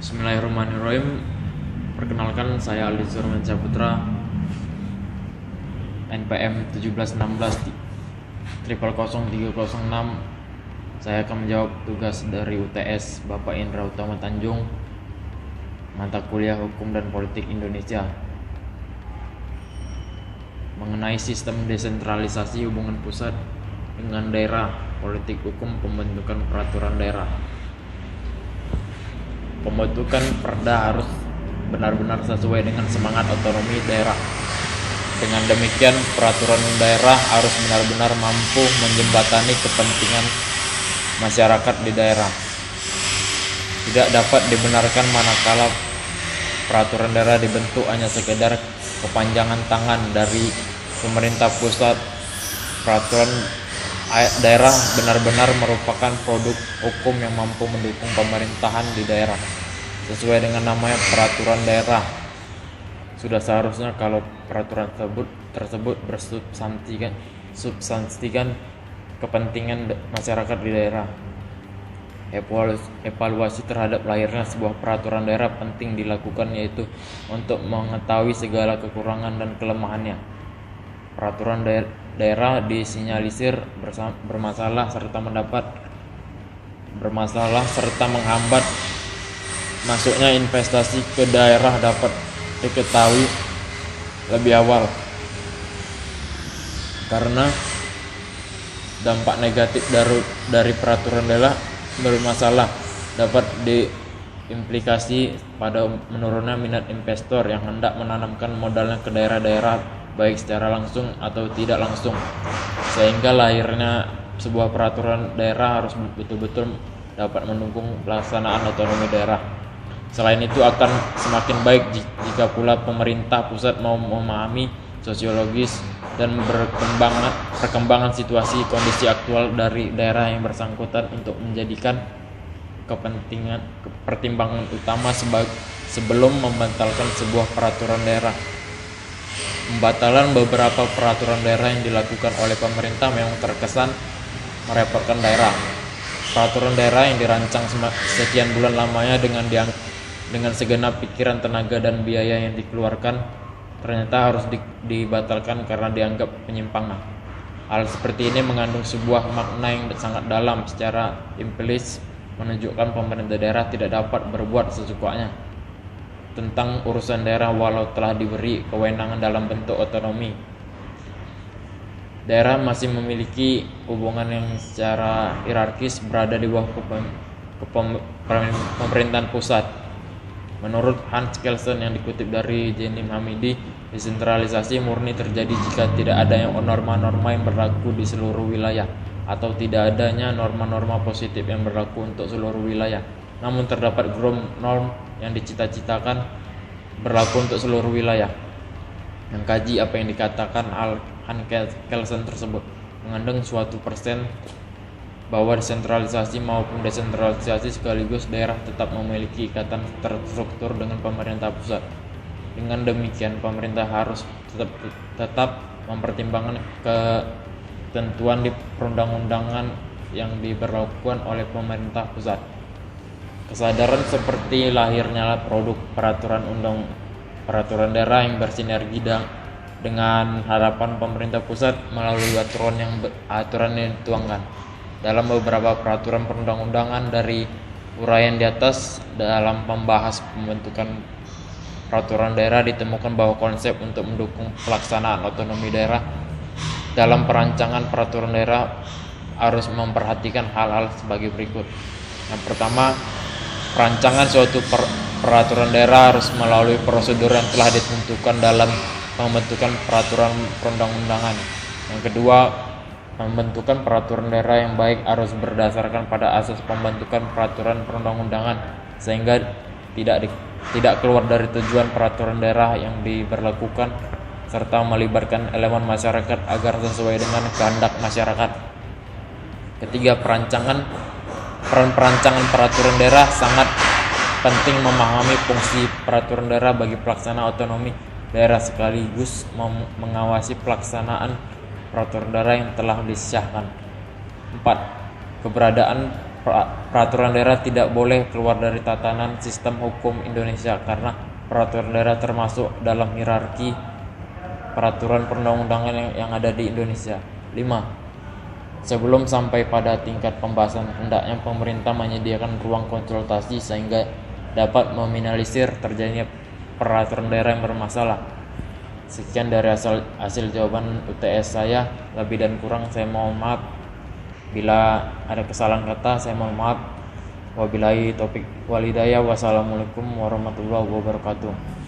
Bismillahirrahmanirrahim. Perkenalkan, saya Aldi Surmansyah Putra, NPM 1716 000306. Saya akan menjawab tugas dari UTS Bapak Indra Utama Tanjung, mata kuliah Hukum dan Politik Indonesia, mengenai sistem desentralisasi hubungan pusat dengan daerah, politik hukum pembentukan peraturan daerah. Pembentukan perda harus benar-benar sesuai dengan semangat otonomi daerah. Dengan demikian, peraturan daerah harus benar-benar mampu menjembatani kepentingan masyarakat di daerah. Tidak dapat dibenarkan manakala peraturan daerah dibentuk hanya sekedar kepanjangan tangan dari pemerintah pusat. Peraturan daerah benar-benar merupakan produk hukum yang mampu mendukung pemerintahan di daerah. Sesuai dengan namanya peraturan daerah, sudah seharusnya kalau peraturan tersebut bersubstansikan kepentingan masyarakat di daerah. Evaluasi terhadap lahirnya sebuah peraturan daerah penting dilakukan, yaitu untuk mengetahui segala kekurangan dan kelemahannya. Peraturan daerah disinyalisir bermasalah serta menghambat masuknya investasi ke daerah dapat diketahui lebih awal, karena dampak negatif dari peraturan daerah bermasalah dapat diimplikasi pada menurunnya minat investor yang hendak menanamkan modalnya ke daerah-daerah, baik secara langsung atau tidak langsung, sehingga lahirnya sebuah peraturan daerah harus betul-betul dapat mendukung pelaksanaan otonomi daerah. Selain itu, akan semakin baik jika pula pemerintah pusat mau memahami sosiologis dan perkembangan situasi kondisi aktual dari daerah yang bersangkutan untuk menjadikan pertimbangan utama sebelum membatalkan sebuah peraturan daerah. Pembatalan beberapa peraturan daerah yang dilakukan oleh pemerintah memang terkesan merepotkan daerah. Peraturan daerah yang dirancang sekian bulan lamanya dengan segenap pikiran, tenaga, dan biaya yang dikeluarkan ternyata harus dibatalkan karena dianggap penyimpangan. Hal seperti ini mengandung sebuah makna yang sangat dalam. Secara implisit menunjukkan pemerintah daerah tidak dapat berbuat sesukanya tentang urusan daerah walau telah diberi kewenangan dalam bentuk otonomi. Daerah masih memiliki hubungan yang secara hierarkis berada di bawah pemerintahan pusat. Menurut Hans Kelsen yang dikutip dari Jenim Hamidi, desentralisasi murni terjadi jika tidak adanya norma-norma yang berlaku di seluruh wilayah, atau tidak adanya norma-norma positif yang berlaku untuk seluruh wilayah. Namun terdapat norm yang dicita-citakan berlaku untuk seluruh wilayah. Mengkaji apa yang dikatakan Hans Kelsen tersebut mengandung suatu persen bahwa desentralisasi maupun desentralisasi sekaligus daerah tetap memiliki ikatan terstruktur dengan pemerintah pusat. Dengan demikian, pemerintah harus tetap mempertimbangkan ketentuan di perundang-undangan yang diberlakukan oleh pemerintah pusat. Kesadaran seperti lahirnya produk peraturan daerah yang bersinergi dengan harapan pemerintah pusat melalui aturan yang dituangkan dalam beberapa peraturan perundang-undangan. Dari uraian di atas, dalam membahas pembentukan peraturan daerah ditemukan bahwa konsep untuk mendukung pelaksanaan otonomi daerah dalam perancangan peraturan daerah harus memperhatikan hal-hal sebagai berikut. Yang pertama, perancangan suatu peraturan daerah harus melalui prosedur yang telah ditentukan dalam pembentukan peraturan perundang-undangan. Yang kedua, pembentukan peraturan daerah yang baik harus berdasarkan pada asas pembentukan peraturan perundang-undangan, sehingga tidak keluar dari tujuan peraturan daerah yang diberlakukan, serta melibatkan elemen masyarakat agar sesuai dengan kehendak masyarakat. Ketiga, perancangan peraturan daerah sangat penting. Memahami fungsi peraturan daerah bagi pelaksana otonomi daerah sekaligus mengawasi pelaksanaan peraturan daerah yang telah disahkan. 4. Keberadaan Peraturan daerah tidak boleh keluar dari tatanan sistem hukum Indonesia karena peraturan daerah termasuk dalam hierarki peraturan perundang-undangan yang ada di Indonesia. 5. Sebelum sampai pada tingkat pembahasan, hendaknya pemerintah menyediakan ruang konsultasi sehingga dapat meminimalisir terjadinya peraturan daerah yang bermasalah. Sekian dari hasil jawaban UTS saya. Lebih dan kurang saya mohon maaf. Bila ada kesalahan kata saya mohon maaf. Wabillahi taufik wal hidayah. Wassalamualaikum warahmatullahi wabarakatuh.